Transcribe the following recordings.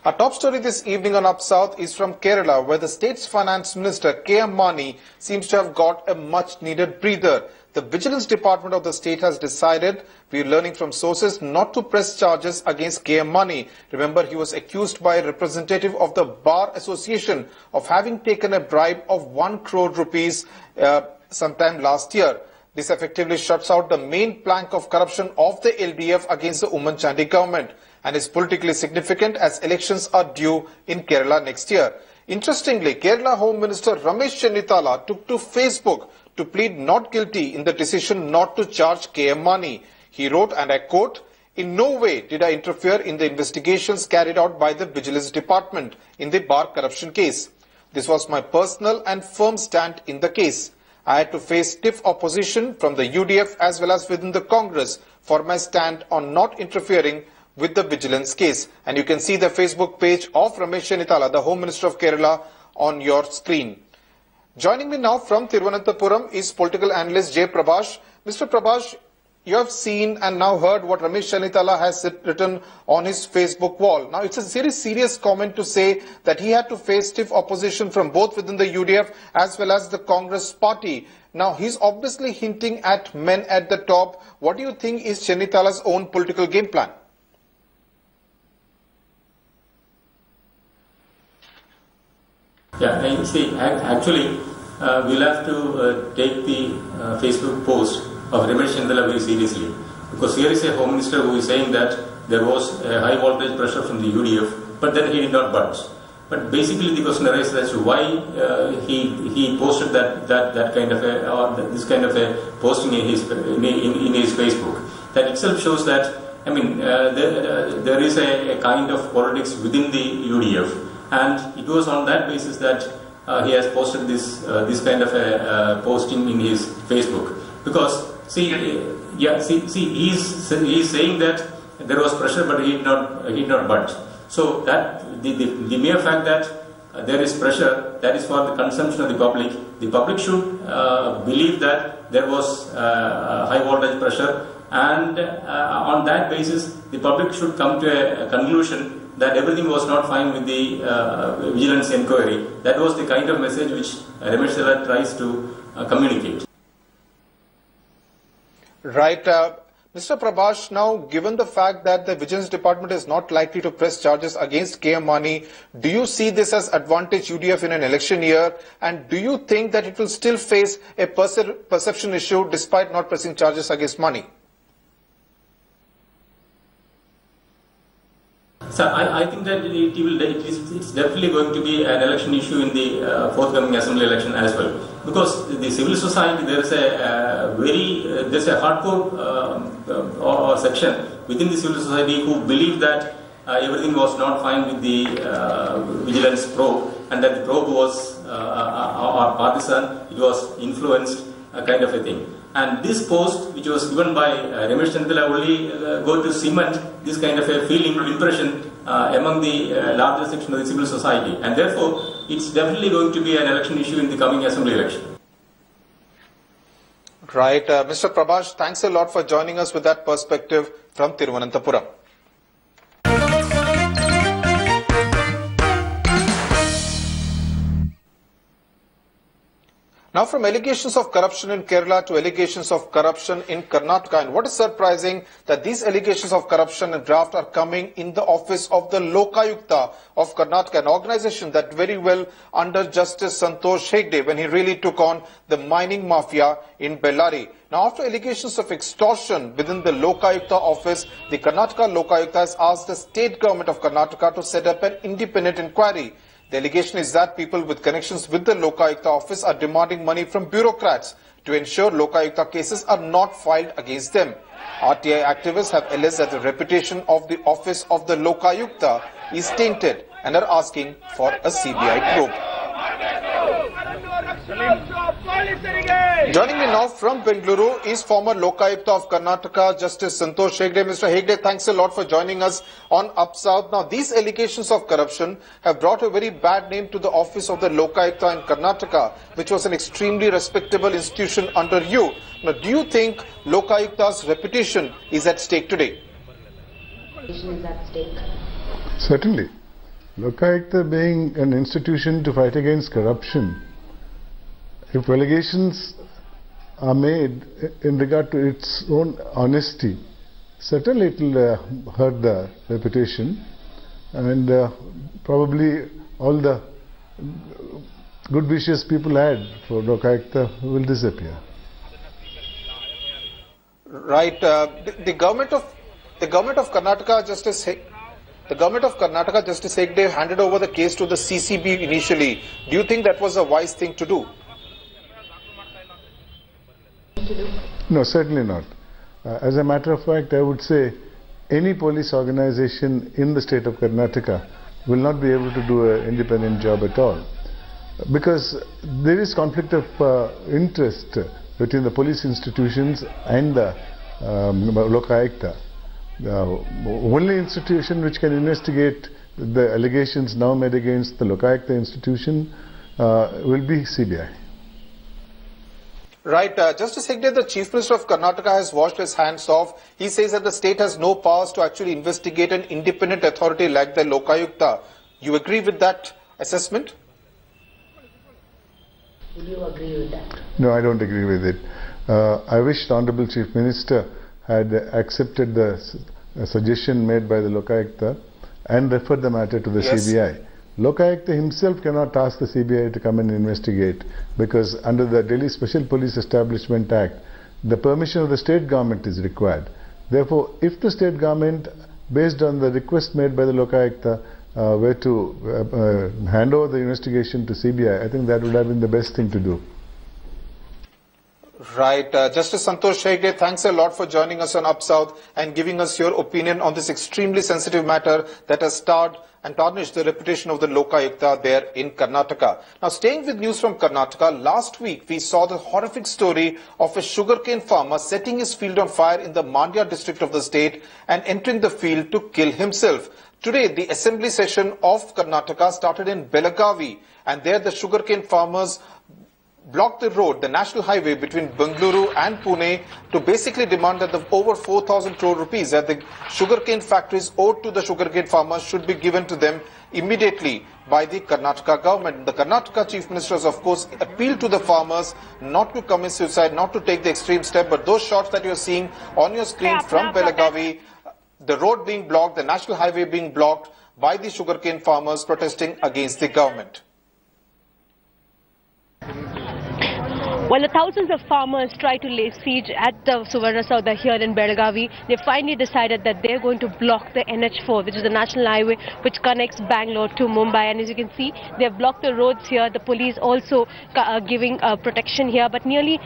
Our top story this evening on Up South is from Kerala, where the state's finance minister K.M. Mani seems to have got a much-needed breather. The Vigilance Department of the state has decided, we are learning from sources, not to press charges against K.M. Mani. Remember, he was accused by a representative of the Bar Association of having taken a bribe of 1 crore rupees sometime last year. This effectively shuts out the main plank of corruption of the LDF against the Umman Chandi government, and is politically significant as elections are due in Kerala next year. Interestingly, Kerala Home Minister Ramesh Chennithalas took to Facebook to plead not guilty in the decision not to charge K.M. Mani. He wrote, and I quote, "In no way did I interfere in the investigations carried out by the Vigilance Department in the Bar corruption case. This was my personal and firm stand in the case. I had to face stiff opposition from the UDF as well as within the Congress for my stand on not interfering with the vigilance case." And you can see the Facebook page of Ramesh Chennithalas, the Home Minister of Kerala, on your screen. Joining me now from Thiruvananthapuram is political analyst J. Prabhash. Mr. Prabhash, you have seen and now heard what Ramesh Chennithalas has written on his Facebook wall. Now, it's a very serious comment to say that he had to face stiff opposition from both within the UDF as well as the Congress party. Now, he's obviously hinting at men at the top. What do you think is Chennithalas' own political game plan? Yeah, you see, actually, we'll have to take the Facebook post of Ramesh Chennithalas very seriously, because here is a Home Minister who is saying that there was a high voltage pressure from the UDF, but then he did not budge. But basically, the question arises as to why he posted that kind of a, or this kind of a posting in his Facebook. That itself shows that, I mean, there is a kind of politics within the UDF. And it was on that basis that he has posted this kind of a posting in his Facebook. Because he's saying that there was pressure, but he did not budge. So that the mere fact that there is pressure, that is for the consumption of the public. The public should believe that there was high voltage pressure, and on that basis, the public should come to a conclusion that everything was not fine with the vigilance inquiry. That was the kind of message which Ramesh Chennithalas tries to communicate. Right. Mr. Prabhash, now given the fact that the Vigilance Department is not likely to press charges against K.M. Mani, do you see this as advantage UDF in an election year? And do you think that it will still face a perception issue despite not pressing charges against Mani? So I think that it's definitely going to be an election issue in the forthcoming assembly election as well, because the civil society, there's a hardcore or section within the civil society who believe that everything was not fine with the vigilance probe, and that the probe was or partisan, it was influenced, kind of a thing. And this post, which was given by Ramesh Chennithalas, only go to cement this kind of a feeling, impression among the larger section of the civil society. And therefore, it's definitely going to be an election issue in the coming assembly election. Right. Mr. Prabhash, thanks a lot for joining us with that perspective from Thiruvananthapuram. Now from allegations of corruption in Kerala to allegations of corruption in Karnataka. And what is surprising that these allegations of corruption and graft are coming in the office of the Lokayukta of Karnataka, an organization that very well under Justice Santosh Hegde when he really took on the mining mafia in Bellary. Now after allegations of extortion within the Lokayukta office, the Karnataka Lokayukta has asked the state government of Karnataka to set up an independent inquiry. The allegation is that people with connections with the Lokayukta office are demanding money from bureaucrats to ensure Lokayukta cases are not filed against them. RTI activists have alleged that the reputation of the office of the Lokayukta is tainted and are asking for a CBI probe. Joining me now from Bengaluru is former Lokayukta of Karnataka, Justice Santosh Hegde. Mr. Hegde, thanks a lot for joining us on Up South. Now, these allegations of corruption have brought a very bad name to the office of the Lokayukta in Karnataka, which was an extremely respectable institution under you. Now, do you think Lokayukta's reputation is at stake today? Is at stake. Certainly. Lokayukta being an institution to fight against corruption, if allegations are made in regard to its own honesty, certainly it will hurt the reputation, and probably all the good wishes people had for Lokayukta will disappear. Right. The government of Karnataka, Justice Hegde handed over the case to the CCB initially. Do you think that was a wise thing to do? No, certainly not. As a matter of fact, I would say any police organization in the state of Karnataka will not be able to do an independent job at all, because there is conflict of interest between the police institutions and the Lokayukta. The only institution which can investigate the allegations now made against the Lokayukta institution will be CBI. Right. Justice Hegde, the Chief Minister of Karnataka has washed his hands off. He says that the state has no powers to actually investigate an independent authority like the Lokayukta. You agree with that assessment? Will you agree with that? No, I don't agree with it. I wish the Honorable Chief Minister had accepted the suggestion made by the Lokayukta and referred the matter to the CBI. Lokayukta himself cannot ask the CBI to come and investigate, because under the Delhi Special Police Establishment Act, the permission of the state government is required. Therefore, if the state government, based on the request made by the Lokayukta, were to hand over the investigation to CBI, I think that would have been the best thing to do. Right. Justice Santosh Hegde, thanks a lot for joining us on Up South and giving us your opinion on this extremely sensitive matter that has starred and tarnished the reputation of the Lokayukta there in Karnataka. Now, staying with news from Karnataka, last week we saw the horrific story of a sugarcane farmer setting his field on fire in the Mandya district of the state and entering the field to kill himself. Today, the assembly session of Karnataka started in Belagavi, and there the sugarcane farmers blocked the road, the national highway between Bengaluru and Pune, to basically demand that the over 4,000 crore rupees that the sugarcane factories owed to the sugarcane farmers should be given to them immediately by the Karnataka government. The Karnataka Chief Minister has, of course, appealed to the farmers not to commit suicide, not to take the extreme step, but those shots that you're seeing on your screen from Belagavi, the road being blocked, the national highway being blocked by the sugarcane farmers protesting against the government. While the thousands of farmers try to lay siege at the Suvarna Saudha here in Belagavi, they finally decided that they're going to block the NH4, which is the national highway which connects Bangalore to Mumbai. And as you can see, they've blocked the roads here. The police also giving protection here. But nearly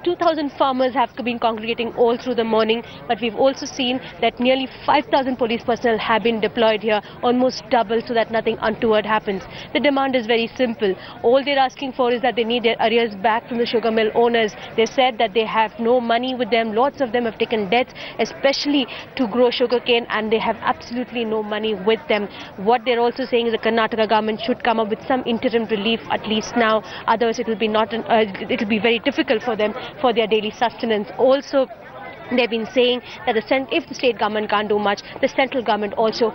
2,000 farmers have been congregating all through the morning. But we've also seen that nearly 5,000 police personnel have been deployed here, almost double, so that nothing untoward happens. The demand is very simple. All they're asking for is that they need their arrears back from the sugar mill owners. They said that they have no money with them. Lots of them have taken debts, especially to grow sugarcane, and they have absolutely no money with them. What they're also saying is the Karnataka government should come up with some interim relief at least now. Otherwise, it will be be very difficult for them for their daily sustenance. Also, they've been saying that if the state government can't do much, the central government also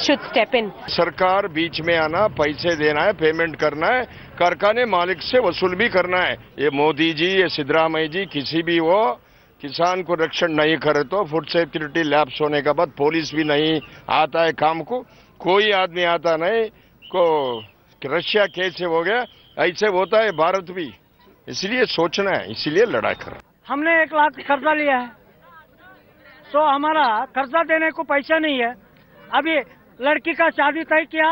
should step in. सरकार बीच में आना, पैसे देना है, payment करना है, कारखाने मालिक से वसूल भी करना है. ये मोदी जी, ये सिद्धरामैया जी, किसी भी वो किसान को रक्षण नहीं करे तो फूड सिक्योरिटी लैप्स होने के बाद पुलिस भी नहीं आता है काम को, कोई आदमी आता नहीं को रशिया कैसे हो गया, ऐसे होता है भारत भी. इसलिए सोचना है, इसलिए लड़ाई कर. हमने 1 लाख कर्जा लिया है, तो हमारा कर्जा देने को पैसा नहीं है. अभी लड़की का शादी तय किया,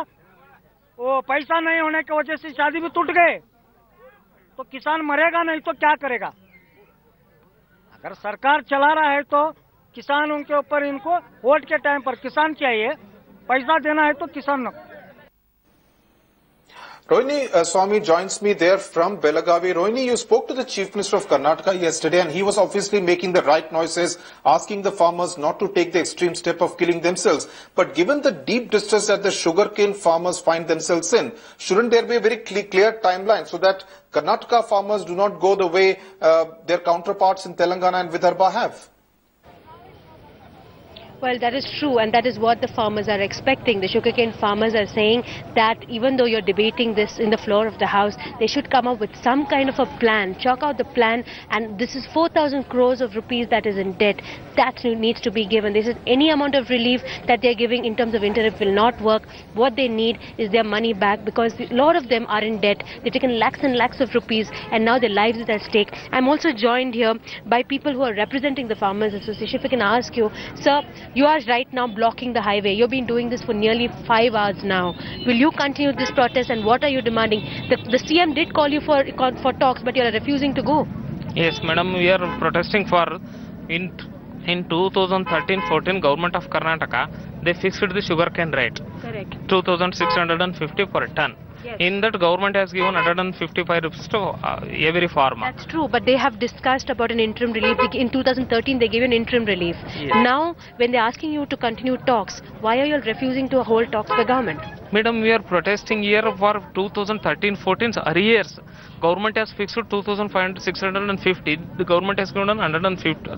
वो पैसा नहीं होने की वजह से शादी भी टूट गए, तो किसान मरेगा नहीं तो क्या करेगा. अगर सरकार चला रहा है तो किसानों के ऊपर इनको वोट के टाइम पर किसान चाहिए, पैसा देना है तो किसान न. Rohini Swami joins me there from Belagavi. Rohini, you spoke to the Chief Minister of Karnataka yesterday, and he was obviously making the right noises, asking the farmers not to take the extreme step of killing themselves. But given the deep distress that the sugarcane farmers find themselves in, shouldn't there be a very clear timeline so that Karnataka farmers do not go the way their counterparts in Telangana and Vidarbha have? Well, that is true, and that is what the farmers are expecting. The sugarcane farmers are saying that even though you're debating this in the floor of the House, they should come up with some kind of a plan, chalk out the plan, and this is 4,000 crores of rupees that is in debt. That needs to be given. This is any amount of relief that they're giving in terms of interim will not work. What they need is their money back, because a lot of them are in debt. They've taken lakhs and lakhs of rupees, and now their lives are at stake. I'm also joined here by people who are representing the Farmers Association. If I can ask you, sir, you are right now blocking the highway. You've been doing this for nearly 5 hours now. Will you continue this protest, and what are you demanding? The CM did call you for talks, but you are refusing to go. Yes, madam, we are protesting for in 2013-14 government of Karnataka, they fixed the sugarcane rate. Correct. 2,650 per ton. Yes. In that, government has given 155 rupees to every farmer. That's true, but they have discussed about an interim relief. In 2013, they gave an interim relief. Yes. Now, when they're asking you to continue talks, why are you refusing to hold talks with the government? Madam, we are protesting here for 2013-14's arrears. Government has fixed 2,650. The government has given 150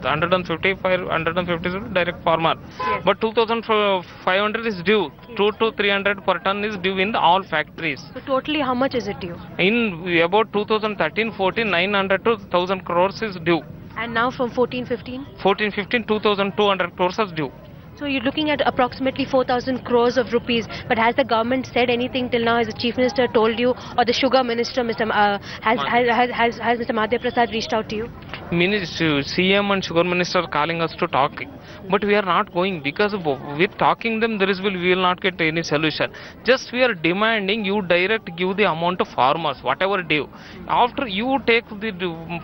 direct farmer. Yes. But 2,500 is due. 2 to 300 per ton is due in all factories. So totally, how much is it due? In about 2013-14, 900 to 1,000 crores is due. And now from 14-15? 14-15, 2,200 crores is due. So you're looking at approximately 4,000 crores of rupees. But has the government said anything till now? Has the Chief Minister told you, or the Sugar Minister, has Mr. Madhya Prasad reached out to you? CM and Sugar Minister are calling us to talk, but we are not going, because with talking them we will not get any solution. Just we are demanding you direct give the amount of farmers, whatever due. After you take the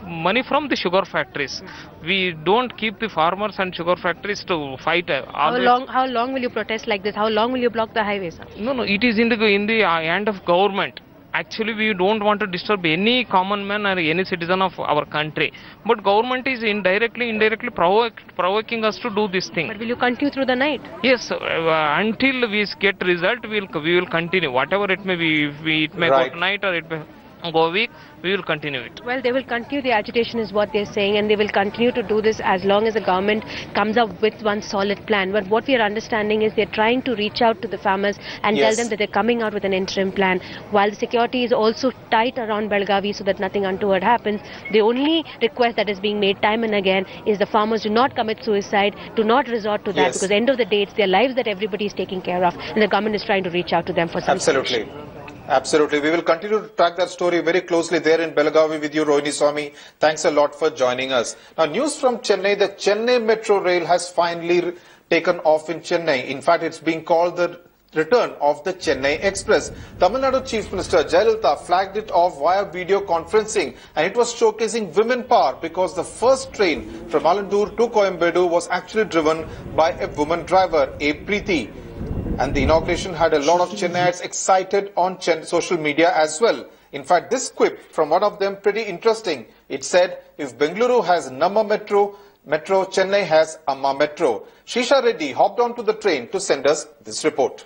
money from the sugar factories. We don't keep the farmers and sugar factories to fight. How long will you protest like this? How long will you block the highways? No, it is in the hand of government. Actually, we don't want to disturb any common man or any citizen of our country. But government is indirectly provoking us to do this thing. But will you continue through the night? Yes, until we get result, we will continue. Whatever it may be, it may go tonight or it may go a week, we will continue it. Well, they will continue the agitation is what they're saying, and they will continue to do this as long as the government comes up with one solid plan. But what we are understanding is they're trying to reach out to the farmers and tell them that they're coming out with an interim plan. While the security is also tight around Belagavi so that nothing untoward happens, the only request that is being made time and again is the farmers do not commit suicide, do not resort to that, because at the end of the day, it's their lives that everybody is taking care of, and the government is trying to reach out to them for some solution. Absolutely. We will continue to track that story very closely there in Belagavi with you, Rohini Swami. Thanks a lot for joining us. Now, news from Chennai. The Chennai Metro Rail has finally taken off in Chennai. In fact, it's being called the return of the Chennai Express. Tamil Nadu Chief Minister Jayalalitha flagged it off via video conferencing, and it was showcasing women power because the first train from Alandur to Coimbatore was actually driven by a woman driver, A. Preeti. And the inauguration had a lot of Chennaites excited on social media as well. In fact, this quip from one of them pretty interesting. It said, if Bengaluru has Namma Metro, Chennai has Amma Metro. Shisha Reddy hopped onto the train to send us this report.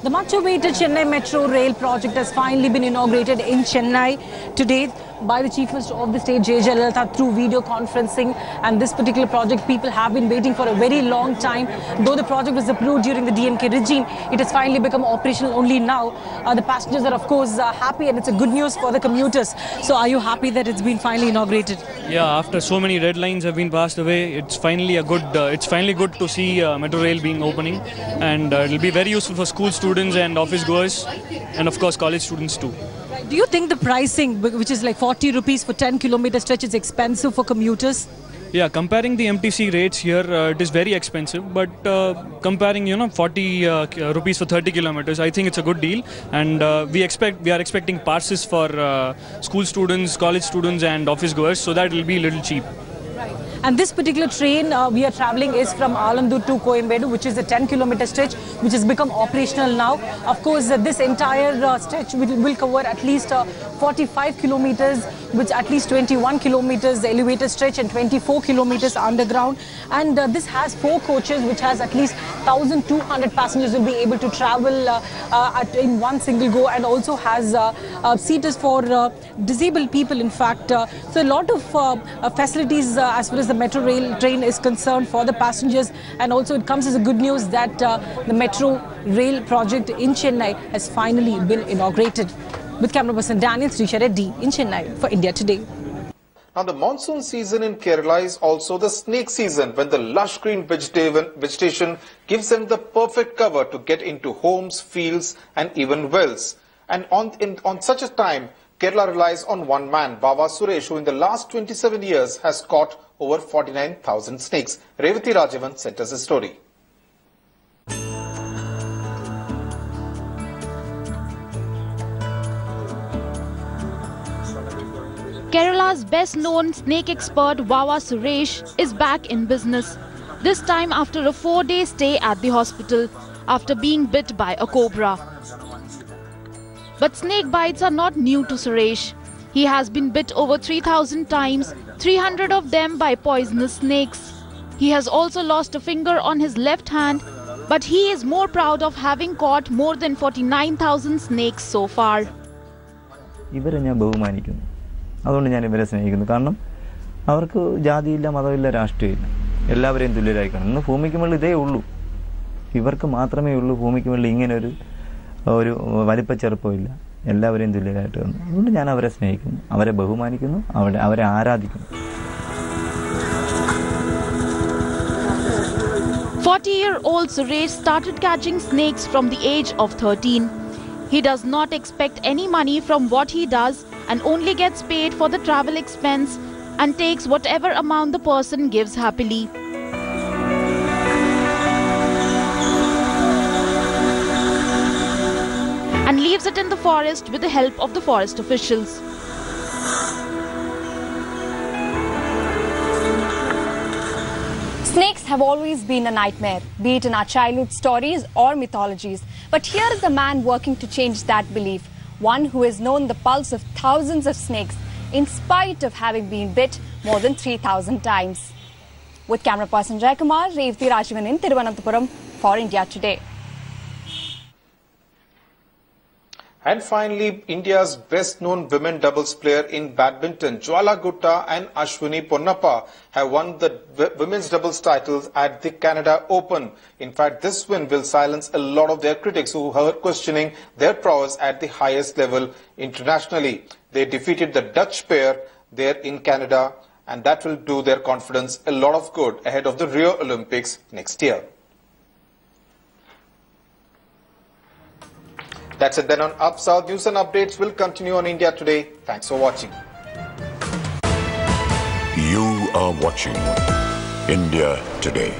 The much-awaited Chennai Metro Rail project has finally been inaugurated in Chennai today by the Chief Minister of the state, Jayalalitha, through video conferencing. And this particular project, people have been waiting for a very long time. Though the project was approved during the DMK regime, it has finally become operational only now. The passengers are, of course, happy, and it's a good news for the commuters. So are you happy that it's been finally inaugurated? Yeah, after so many red lines have been passed away, it's finally good to see Metro Rail being opening, and it'll be very useful for school students and office goers, and of course college students too. Do you think the pricing, which is like 40 rupees for 10-kilometer stretch, is expensive for commuters? Yeah, comparing the MTC rates here, it is very expensive, but comparing 40 rupees for 30 kilometers, I think it's a good deal, and we are expecting passes for school students, college students and office goers, so that it will be a little cheap. And this particular train we are travelling is from Alandur to Coimbatore, which is a 10-kilometer stretch, which has become operational now. Of course, this entire stretch will cover at least 45 kilometers, with at least 21 kilometers the elevated stretch and 24 kilometers underground. And this has 4 coaches, which has at least 1,200 passengers will be able to travel in one single go, and also has seaters for disabled people, in fact. So a lot of facilities as far as as the metro rail train is concerned for the passengers, and also it comes as a good news that the metro rail project in Chennai has finally been inaugurated. With camera person Daniel Srisha Reddy in Chennai for India Today. Now, the monsoon season in Kerala is also the snake season, when the lush green vegetation gives them the perfect cover to get into homes, fields and even wells. And on such a time, Kerala relies on one man, Vawa Suresh, who in the last 27 years has caught over 49,000 snakes. Revati Rajavan sent us a story. Kerala's best-known snake expert Vawa Suresh is back in business. This time after a 4-day stay at the hospital after being bit by a cobra. But snake bites are not new to Suresh. He has been bit over 3,000 times, 300 of them by poisonous snakes. He has also lost a finger on his left hand, but he is more proud of having caught more than 49,000 snakes so far. അതുകൊണ്ട് ഞാൻ ഇവരെ സ്നേഹിക്കുന്നു. കാരണം അവർക്ക് ജാതിയില്ല, മതമില്ല, രാഷ്ട്രീയമില്ല, എല്ലാവരെയും തുല്യരായി കാണും. ഇന്ന് ഭൂമിക്ക് മുകളിൽ ഇതേ ഉള്ളൂ, ഇവർക്ക് മാത്രമേ ഉള്ളൂ ഭൂമിക്ക് മുകളിൽ ഇങ്ങനെ ഒരു വലിപ്പച്ചെറുപ്പമില്ല, എല്ലാവരെയും തുല്യരായിട്ട് കാണുന്നു. അതുകൊണ്ട് ഞാൻ അവരെ സ്നേഹിക്കുന്നു, അവരെ ബഹുമാനിക്കുന്നു, അവരെ ആരാധിക്കുന്നു. 40-year-old Suresh started catching snakes from the age of 13. He does not expect any money from what he does and only gets paid for the travel expense and takes whatever amount the person gives happily. And leaves it in the forest with the help of the forest officials. Snakes have always been a nightmare, be it in our childhood stories or mythologies. But here is a man working to change that belief. One who has known the pulse of thousands of snakes in spite of having been bit more than 3,000 times. With camera person Jaikumar, Revati Rajavan in Thiruvananthapuram for India Today. And finally, India's best-known women doubles player in badminton, Jwala Gutta and Ashwini Ponnappa, have won the women's doubles titles at the Canada Open. In fact, this win will silence a lot of their critics who were questioning their prowess at the highest level internationally. They defeated the Dutch pair there in Canada, and that will do their confidence a lot of good ahead of the Rio Olympics next year. That's it then on Up South. News and updates will continue on India Today. Thanks for watching. You are watching India Today.